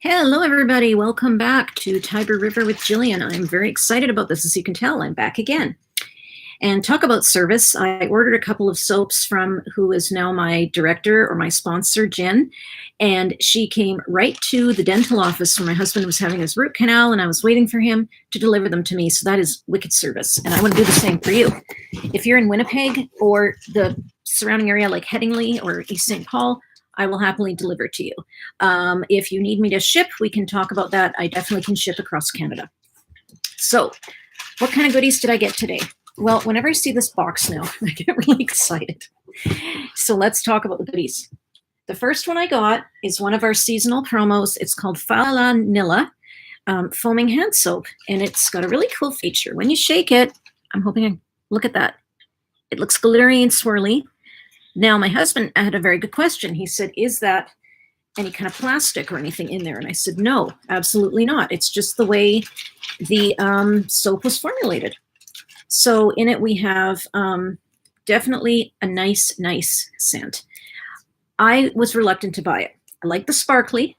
Hello, everybody. Welcome back to Tiber River with Jillian. I'm very excited about this. As you can tell, I'm back again. And talk about service. I ordered a couple of soaps from who is now my director or my sponsor, Jen. And she came right to the dental office where my husband was having his root canal, and I was waiting for him to deliver them to me. So that is wicked service. And I want to do the same for you. If you're in Winnipeg or the surrounding area like Headingley or East St. Paul, I will happily deliver to you. If you need me to ship, we can talk about that. I definitely can ship across Canada. So what kind of goodies did I get today? Well, whenever I see this box now, I get really excited. So let's talk about the goodies. The first one I got is one of our seasonal promos. It's called Falanilla Foaming Hand Soap, and it's got a really cool feature. When you shake it, I'm hoping I look at that. It looks glittery and swirly. Now, my husband had a very good question. He said, is that any kind of plastic or anything in there? And I said, no, absolutely not. It's just the way the soap was formulated. So in it, we have definitely a nice scent. I was reluctant to buy it. I like the sparkly,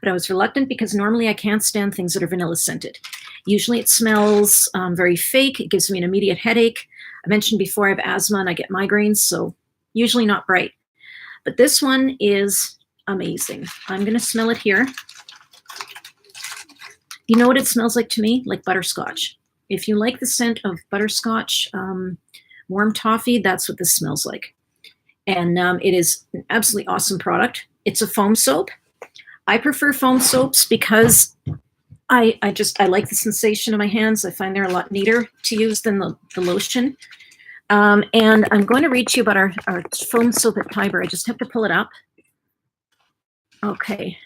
but I was reluctant because normally I can't stand things that are vanilla scented. Usually it smells very fake. It gives me an immediate headache. I mentioned before I have asthma and I get migraines, so usually not bright. But this one is amazing. I'm going to smell it here. You know what it smells like to me? Like butterscotch. If you like the scent of butterscotch, warm toffee, that's what this smells like. And it is an absolutely awesome product. It's a foam soap. I prefer foam soaps because I like the sensation of my hands. I find they're a lot neater to use than the lotion. And I'm going to read to you about our foam soap at Tiber. I just have to pull it up. Okay.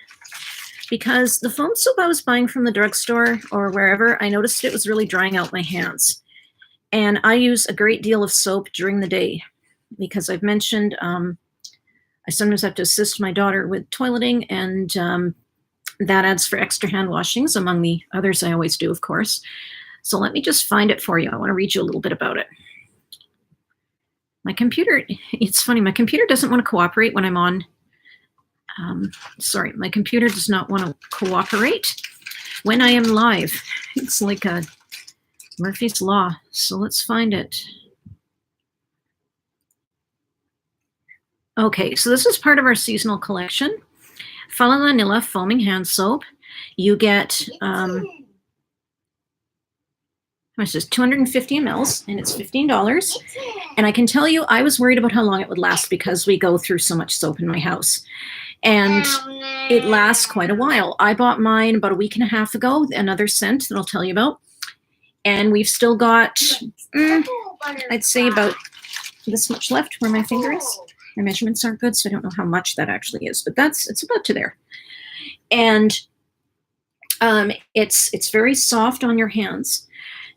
Because the foam soap I was buying from the drugstore or wherever, I noticed it was really drying out my hands. And I use a great deal of soap during the day because I've mentioned I sometimes have to assist my daughter with toileting, and that adds for extra hand washings, among the others I always do, of course. So let me just find it for you. I want to read you a little bit about it. My computer, it's funny, my computer doesn't want to cooperate when I'm on. My computer does not want to cooperate when I am live. It's like a Murphy's Law. So let's find it. Okay, so this is part of our seasonal collection. Falanilla Foaming Hand Soap. You get, it's just 250 mLs, and it's $15. And I can tell you, I was worried about how long it would last because we go through so much soap in my house. And it lasts quite a while. I bought mine about a week and a half ago, another scent that I'll tell you about. And we've still got, I'd say about this much left where my finger is. My measurements aren't good, so I don't know how much that actually is, but it's about to there. And it's very soft on your hands.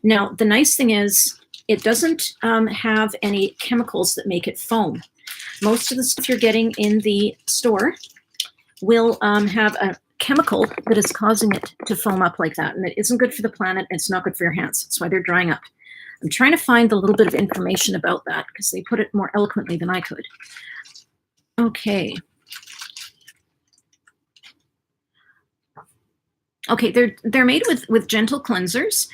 Now, the nice thing is it doesn't have any chemicals that make it foam. Most of the stuff you're getting in the store will have a chemical that is causing it to foam up like that, and it isn't good for the planet, and it's not good for your hands. That's why they're drying up. I'm trying to find a little bit of information about that because they put it more eloquently than I could. Okay. Okay, they're made with gentle cleansers.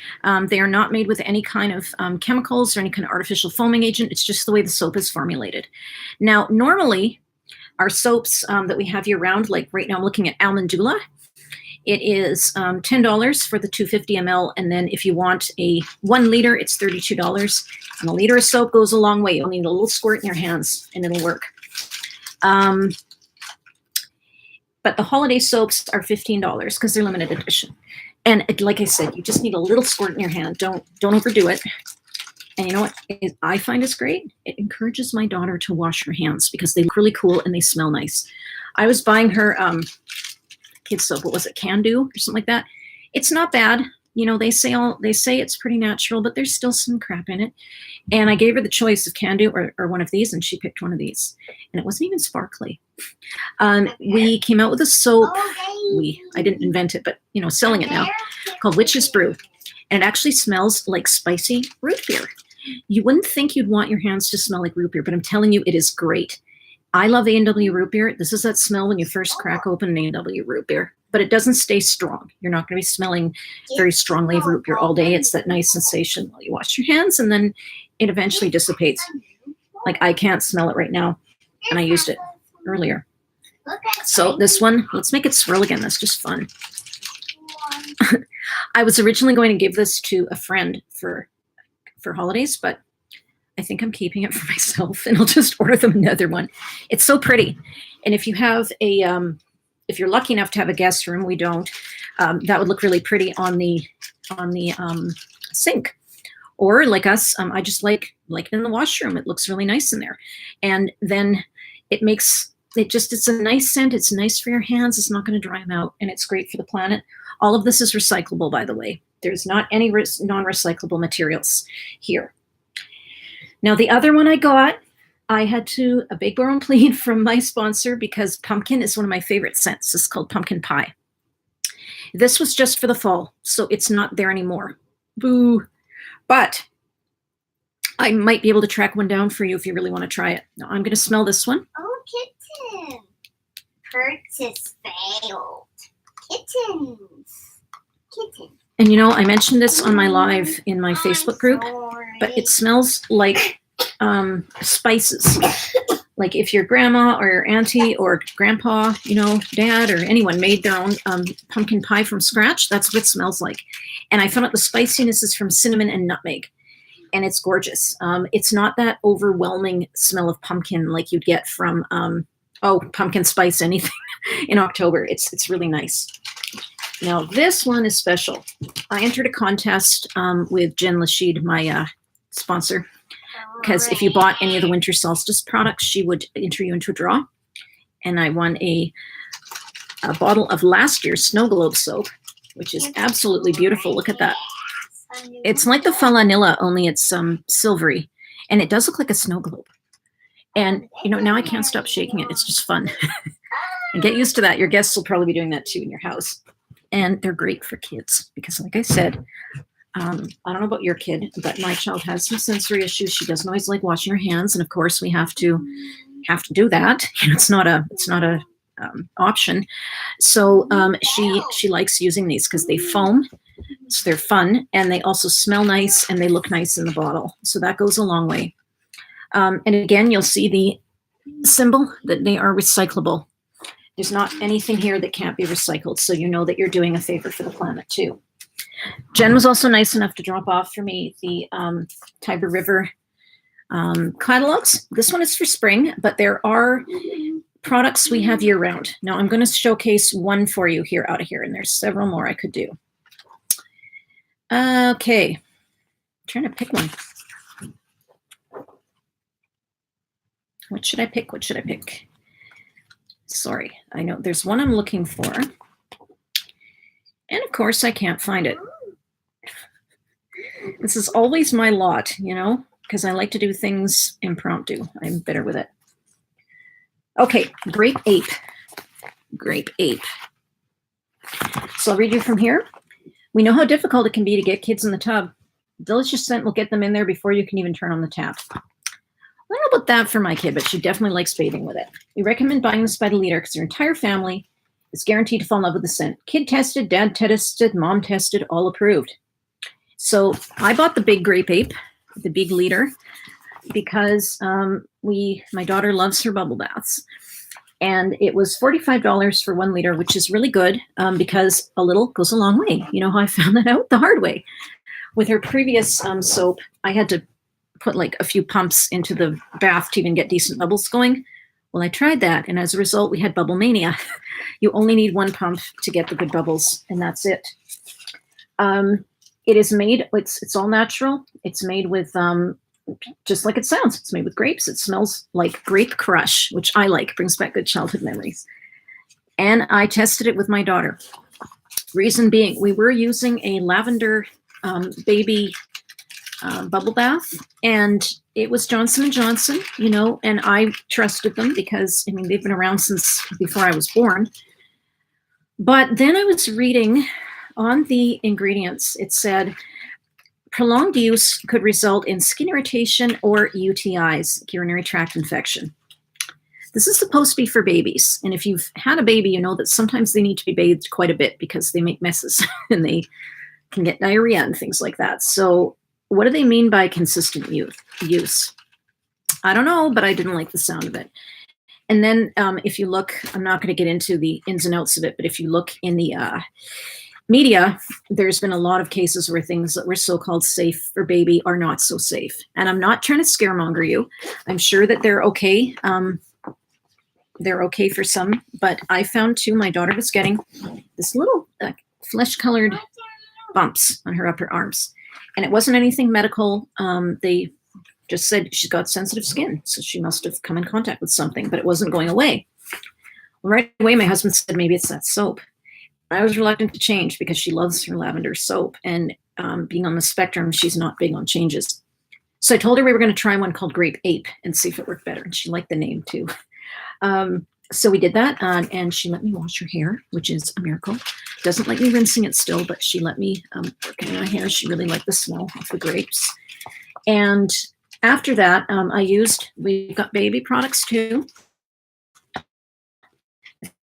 They are not made with any kind of chemicals or any kind of artificial foaming agent. It's just the way the soap is formulated. Now, normally, our soaps that we have year-round, like right now I'm looking at Almondula, it is $10 for the 250 ml, and then if you want a 1 liter, it's $32. And a liter of soap goes a long way. You'll need a little squirt in your hands, and it'll work. But the holiday soaps are $15 because they're limited edition. And like I said, you just need a little squirt in your hand. Don't overdo it. And you know what I find is great? It encourages my daughter to wash her hands because they look really cool and they smell nice. I was buying her kids soap. What was it? Can Do or something like that. It's not bad. You know, they say it's pretty natural, but there's still some crap in it. And I gave her the choice of Can Do or one of these, and she picked one of these. And it wasn't even sparkly. We came out with a soap. I didn't invent it, but selling it now, called Witch's Brew. And it actually smells like spicy root beer. You wouldn't think you'd want your hands to smell like root beer, but I'm telling you, it is great. I love A&W root beer. This is that smell when you first crack open an A&W root beer. but it doesn't stay strong. You're not going to be smelling very strongly of root beer all day. It's that nice sensation while you wash your hands, and then it eventually dissipates. Like I can't smell it right now, and I used it earlier. So this one, let's make it swirl again. That's just fun. I was originally going to give this to a friend for holidays, but I think I'm keeping it for myself, and I'll just order them another one. It's so pretty. And if you have a, if you're lucky enough to have a guest room, we don't, that would look really pretty on the sink. Or like us, I just like it in the washroom. It looks really nice in there. And then it makes, it's a nice scent. It's nice for your hands. It's not going to dry them out, and it's great for the planet. All of this is recyclable, by the way. There's not any non-recyclable materials here. Now, the other one I got, I had to beg, borrow, and plead from my sponsor because pumpkin is one of my favorite scents. It's called pumpkin pie. This was just for the fall, so it's not there anymore. Boo. But I might be able to track one down for you if you really want to try it. Now, I'm going to smell this one. Oh, kitten. Purchase failed. Kittens. Kitten. And you know, I mentioned this on my live in my Facebook group, but it smells like spices. Like if your grandma or your auntie or grandpa, you know, dad or anyone made their own pumpkin pie from scratch, that's what it smells like. And I found out the spiciness is from cinnamon and nutmeg, and it's gorgeous. It's not that overwhelming smell of pumpkin like you'd get from, pumpkin spice anything in October. It's really nice. Now, this one is special. I entered a contest with Jen Lashid, my sponsor, because if you bought any of the Winter Solstice products, she would enter you into a draw. And I won a bottle of last year's Snow Globe soap, which is absolutely beautiful. Look at that. It's like the Falanilla, only it's silvery. And it does look like a snow globe. And, you know, now I can't stop shaking it. It's just fun. And get used to that. Your guests will probably be doing that too in your house. And they're great for kids because, like I said, I don't know about your kid, but my child has some sensory issues. She doesn't always like washing her hands, and of course, we have to do that. It's not a option. So she likes using these because they foam, so they're fun, and they also smell nice and they look nice in the bottle. So that goes a long way. And again, you'll see the symbol that they are recyclable. There's not anything here that can't be recycled, so you know that you're doing a favor for the planet too. Jen was also nice enough to drop off for me the Tiber River catalogs. This one is for spring, but there are products we have year-round. Now I'm going to showcase one for you here out of here, and there's several more I could do. Okay, I'm trying to pick one. What should I pick? What should I pick? Sorry, I know there's one I'm looking for. And of course, I can't find it. This is always my lot, you know, because I like to do things impromptu. I'm better with it. Okay, Grape Ape. Grape Ape. So I'll read you from here. We know how difficult it can be to get kids in the tub. Delicious scent will get them in there before you can even turn on the tap. I don't know about that for my kid, but she definitely likes bathing with it. We recommend buying this by the liter because your entire family is guaranteed to fall in love with the scent. Kid tested, dad tested, mom tested, all approved. So I bought the big Grape Ape, the big liter, because my daughter loves her bubble baths. And it was $45 for 1 liter, which is really good because a little goes a long way. You know how I found that out? The hard way. With her previous soap, I had to put like a few pumps into the bath to even get decent bubbles going. Well, I tried that, and as a result, we had bubble mania. You only need 1 pump to get the good bubbles, and that's it. It is made, it's all natural. It's made with, just like it sounds, it's made with grapes. It smells like Grape Crush, which I like, brings back good childhood memories. And I tested it with my daughter. Reason being, we were using a lavender baby bubble bath, and it was Johnson & Johnson, you know, and I trusted them because, I mean, they've been around since before I was born. But then I was reading on the ingredients, it said prolonged use could result in skin irritation or UTIs, urinary tract infection. This is supposed to be for babies. And if you've had a baby, you know that sometimes they need to be bathed quite a bit because they make messes and they can get diarrhea and things like that. So what do they mean by consistent use? I don't know, but I didn't like the sound of it. And then if you look, I'm not going to get into the ins and outs of it, but if you look in the media, there's been a lot of cases where things that were so-called safe for baby are not so safe. And I'm not trying to scaremonger you. I'm sure that they're okay. They're okay for some, but I found too, my daughter was getting this little flesh-colored bumps on her upper arms. And it wasn't anything medical. They just said she's got sensitive skin, so she must have come in contact with something, but it wasn't going away. Well, right away, my husband said, maybe it's that soap. I was reluctant to change because she loves her lavender soap, and being on the spectrum, she's not big on changes. So I told her we were going to try one called Grape Ape and see if it worked better, and she liked the name too. So we did that, and she let me wash her hair, which is a miracle. Doesn't like me rinsing it still, but she let me work in my hair. She really liked the smell of the grapes. And after that, we got baby products too.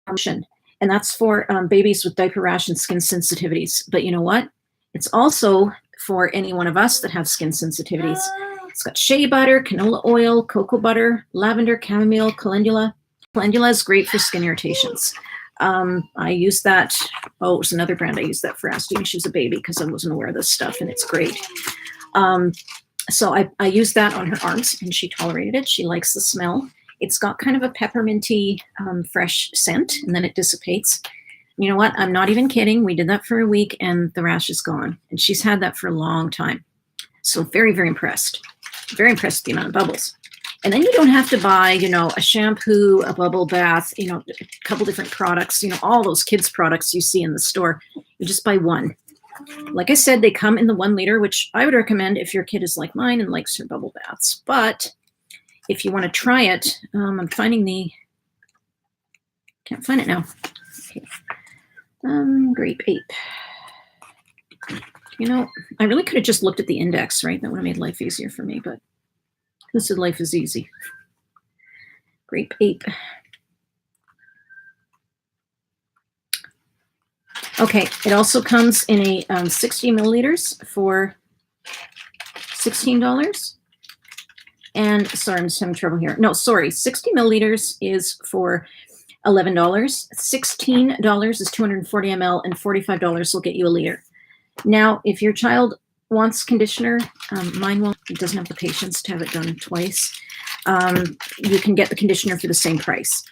And that's for babies with diaper rash and skin sensitivities. But you know what? It's also for any one of us that have skin sensitivities. It's got shea butter, canola oil, cocoa butter, lavender, chamomile, calendula. Calendula is great for skin irritations. I use that. Oh, it was another brand I used that for Asti when she was a baby because I wasn't aware of this stuff, and it's great. So I used that on her arms, and she tolerated it. She likes the smell. It's got kind of a pepperminty, fresh scent, and then it dissipates. You know what? I'm not even kidding. We did that for a week, and the rash is gone. And she's had that for a long time. So very, very impressed. Very impressed with the amount of bubbles. And then you don't have to buy, a shampoo, a bubble bath, a couple different products, all those kids' products you see in the store. You just buy one. Like I said, they come in the 1 liter, which I would recommend if your kid is like mine and likes her bubble baths. But if you want to try it, I'm finding can't find it now. Okay. Grape Ape. I really could have just looked at the index, right? That would have made life easier for me, but who said life is easy? Grape Ape. Okay, it also comes in a 60 milliliters for $16. And sorry, I'm just having trouble here. No, sorry, 60 milliliters is for $11. $16 is 240 ml, and $45 will get you a liter. Now, if your child wants conditioner, mine won't. It doesn't have the patience to have it done twice. You can get the conditioner for the same price.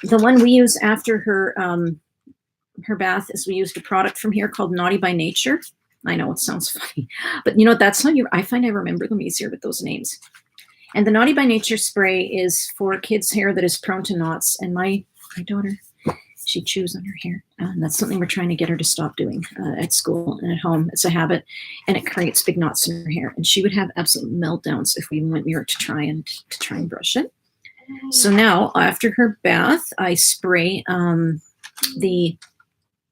The one we use after her bath is we used a product from here called Naughty by Nature. I know it sounds funny, but that's how I find I remember them easier with those names. And the Naughty by Nature spray is for kids' hair that is prone to knots. And my daughter, she chews on her hair. And that's something we're trying to get her to stop doing at school and at home. It's a habit, and it creates big knots in her hair. And she would have absolute meltdowns if we went near it to try and brush it. So now, after her bath, I spray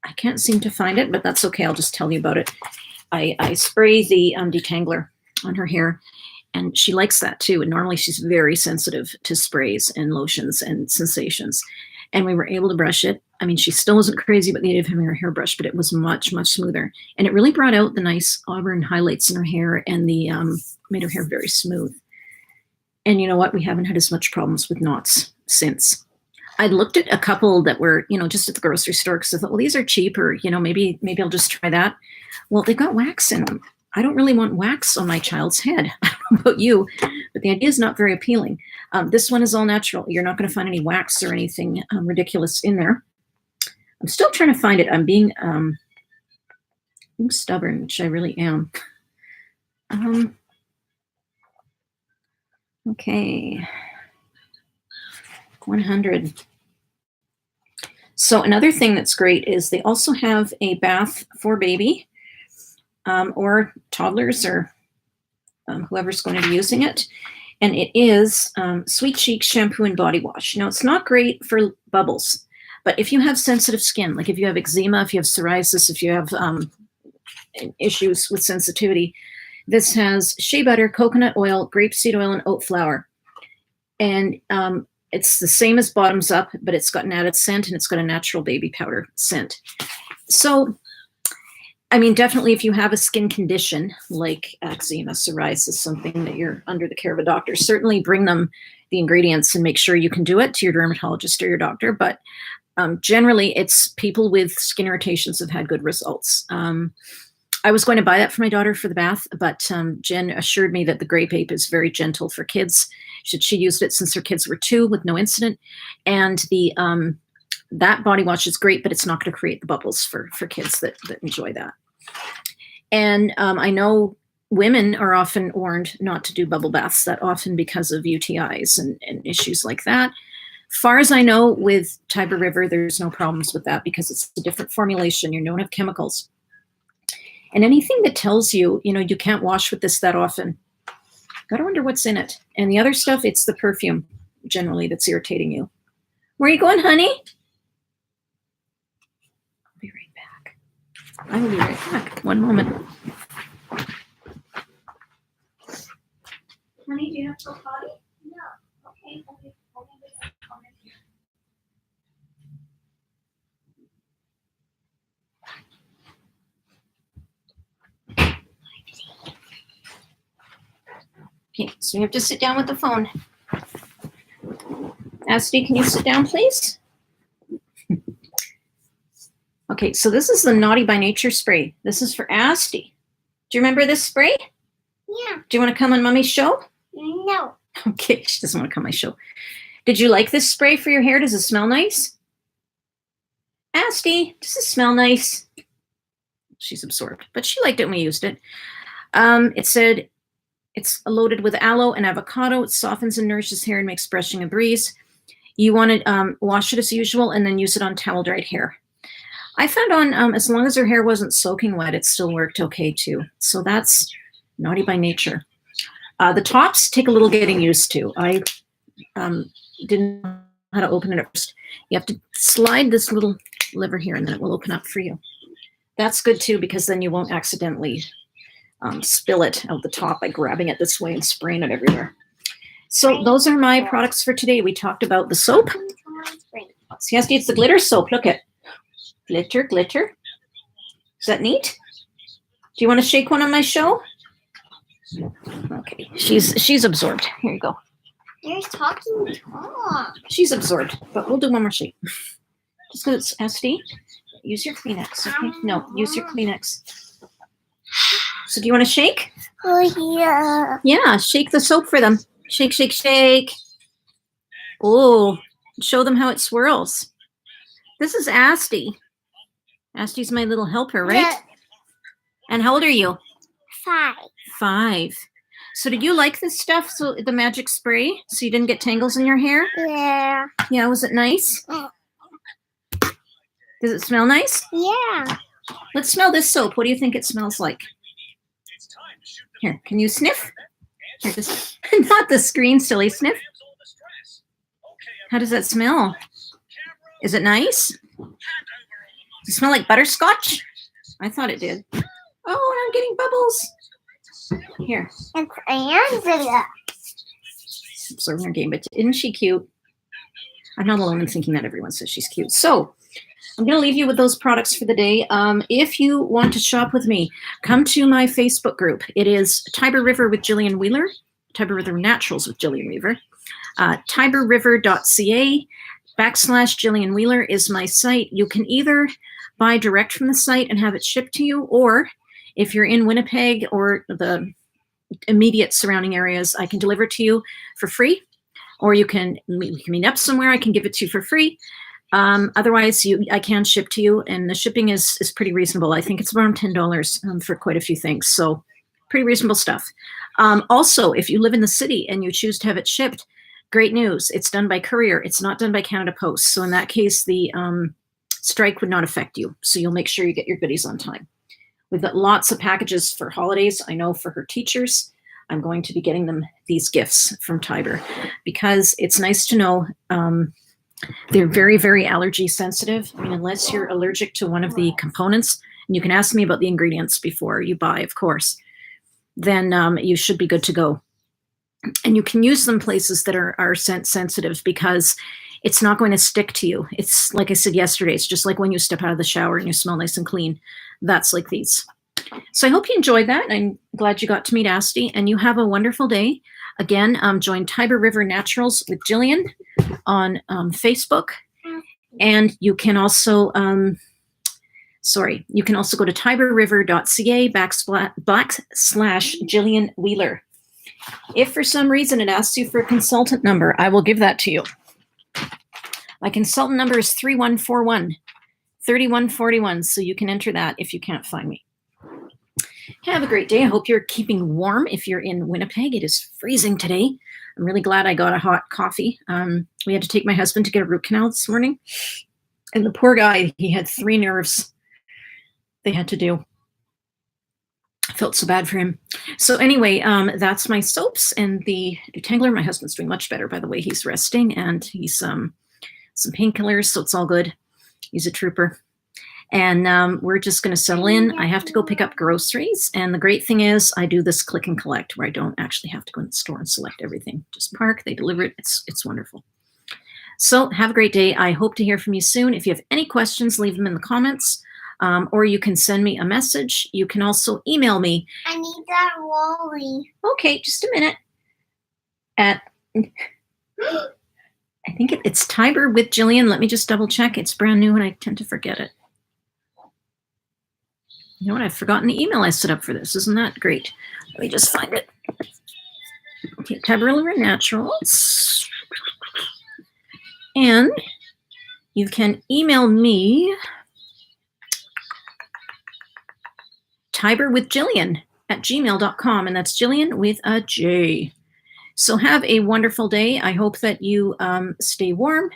I can't seem to find it, but that's okay. I'll just tell you about it. I spray the detangler on her hair, and she likes that too. And normally she's very sensitive to sprays and lotions and sensations. And we were able to brush it. I mean, she still wasn't crazy about the idea of having her hair brushed, but it was much, much smoother. And it really brought out the nice auburn highlights in her hair, and made her hair very smooth. And you know what? We haven't had as much problems with knots since. I looked at a couple that were, just at the grocery store because I thought, well, these are cheaper. Maybe I'll just try that. Well, they've got wax in them. I don't really want wax on my child's head. I don't know about you, but the idea is not very appealing. This one is all natural. You're not going to find any wax or anything ridiculous in there. I'm still trying to find it. I'm being stubborn, which I really am. Okay. 100. So another thing that's great is they also have a bath for baby or toddlers or whoever's going to be using it. And it is Sweet Cheeks shampoo and body wash. Now, it's not great for bubbles, but if you have sensitive skin, like if you have eczema, if you have psoriasis, if you have issues with sensitivity, this has shea butter, coconut oil, grapeseed oil, and oat flour. And it's the same as Bottoms Up, but it's got an added scent and it's got a natural baby powder scent. So, I mean, definitely if you have a skin condition like eczema, psoriasis, something that you're under the care of a doctor, certainly bring them the ingredients and make sure you can do it to your dermatologist or your doctor. But generally, it's people with skin irritations have had good results. I was going to buy that for my daughter for the bath, but Jen assured me that the Grape Ape is very gentle for kids. She used it since her kids were 2 with no incident. And the that body wash is great, but it's not going to create the bubbles for kids that enjoy that. And I know women are often warned not to do bubble baths that often because of UTIs and issues like that. Far as I know, with Tiber River, there's no problems with that because it's a different formulation. You're known of chemicals. And anything that tells you, you can't wash with this that often, gotta wonder what's in it. And the other stuff, it's the perfume generally that's irritating you. Where are you going, honey? I'll be right back. I will be right back. One moment. Honey, do you have to go potty? No. Okay. Okay, so you have to sit down with the phone. Asti, can you sit down, please? Okay, so this is the Naughty by Nature spray. This is for Asti. Do you remember this spray? Yeah. Do you want to come on Mommy's show? No. Okay, she doesn't want to come on my show. Did you like this spray for your hair? Does it smell nice? Asti, does it smell nice? She's absorbed, but she liked it when we used it. It said it's loaded with aloe and avocado. It softens and nourishes hair and makes brushing a breeze. You want to wash it as usual and then use it on towel dried hair. I found on, as long as her hair wasn't soaking wet, it still worked okay too. So that's Naughty by Nature. The tops take a little getting used to. I didn't know how to open it at first. You have to slide this little lever here and then it will open up for you. That's good too because then you won't accidentally spill it out the top by grabbing it this way and spraying it everywhere. So those are my products for today. We talked about the soap. See, it's the glitter soap. Look at glitter, glitter. Is that neat? Do you want to shake one on my show? Okay, she's absorbed. Here you go. You're talking talk. She's absorbed, but we'll do one more shake. Just go to Asti. Use your Kleenex. Okay? No, use your Kleenex. So do you want to shake? Oh, yeah. Yeah, shake the soap for them. Shake, shake, shake. Oh, show them how it swirls. This is Asti. Asti's my little helper, right? Yeah. And how old are you? 5. 5. So did you like this stuff, so the magic spray, so you didn't get tangles in your hair? Yeah. Yeah, was it nice? Yeah. Does it smell nice? Yeah. Let's smell this soap. What do you think it smells like? Here, can you sniff? Here, this, not the screen, silly. Sniff. How does that smell? Is it nice? Does it smell like butterscotch? I thought it did. Oh, I'm getting bubbles. Here. It's Angela. Observing her game, but isn't she cute? I'm not alone in thinking that everyone says she's cute. So I'm going to leave you with those products for the day. If you want to shop with me, come to my Facebook group. It is Tiber River with Jillian Wheeler, Tiber River Naturals with Jillian Weaver. TiberRiver.ca/Jillian Wheeler is my site. You can either buy direct from the site and have it shipped to you, or if you're in Winnipeg or the immediate surrounding areas, I can deliver to you for free, or we can meet up somewhere. I can give it to you for free. Otherwise, I can ship to you, and the shipping is pretty reasonable. I think it's around $10 for quite a few things, so pretty reasonable stuff. Also, if you live in the city and you choose to have it shipped, great news. It's done by courier. It's not done by Canada Post. So in that case, the strike would not affect you. So you'll make sure you get your goodies on time. We've got lots of packages for holidays. I know for her teachers, I'm going to be getting them these gifts from Tiber because it's nice to know they're very, very allergy sensitive. I mean, unless you're allergic to one of the components, and you can ask me about the ingredients before you buy, of course, then you should be good to go. And you can use them places that are scent sensitive because it's not going to stick to you. It's like I said yesterday, it's just like when you step out of the shower and you smell nice and clean. That's like these. So I hope you enjoyed that. I'm glad you got to meet Asti, and you have a wonderful day. Again, join Tiber River Naturals with Jillian on Facebook. And you can also, you can also go to tiberriver.ca / Jillian Wheeler. If for some reason it asks you for a consultant number, I will give that to you. My consultant number is 3141-3141, so you can enter that if you can't find me. Have a great day. I hope you're keeping warm. If you're in Winnipeg, it is freezing today. I'm really glad I got a hot coffee. We had to take my husband to get a root canal this morning. And the poor guy, he had 3 nerves they had to do. I felt so bad for him. So anyway, that's my soaps and the detangler. My husband's doing much better, by the way. He's resting, and he's some painkillers, so it's all good. He's a trooper. And we're just going to settle in. I have to go pick up groceries. And the great thing is I do this click and collect where I don't actually have to go in the store and select everything. Just park, they deliver it. It's wonderful. So have a great day. I hope to hear from you soon. If you have any questions, leave them in the comments, or you can send me a message. You can also email me. I need that Wally. Okay, just a minute. I think it's Tiber with Jillian. Let me just double check. It's brand new and I tend to forget it. You know what? I've forgotten the email I set up for this. Isn't that great? Let me just find it. Okay, Tiber River Naturals. And you can email me tiberwithjillian@gmail.com, and that's Jillian with a J. So have a wonderful day. I hope that you stay warm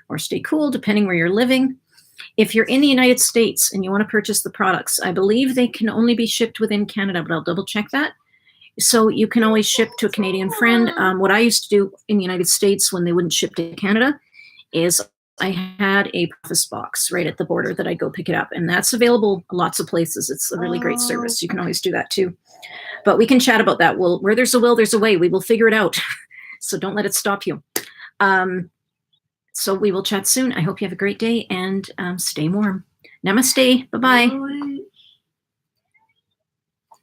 or stay cool, depending where you're living. If you're in the United States and you want to purchase the products, I believe they can only be shipped within Canada, but I'll double check that. So you can always ship to a Canadian friend. What I used to do in the United States when they wouldn't ship to Canada is I had a office box right at the border that I go pick it up, and that's available lots of places. It's a really great service. You can always do that too. But we can chat about that. Well, where there's a will, there's a way. We will figure it out. So don't let it stop you. So we will chat soon. I hope you have a great day and stay warm. Namaste. Bye-bye.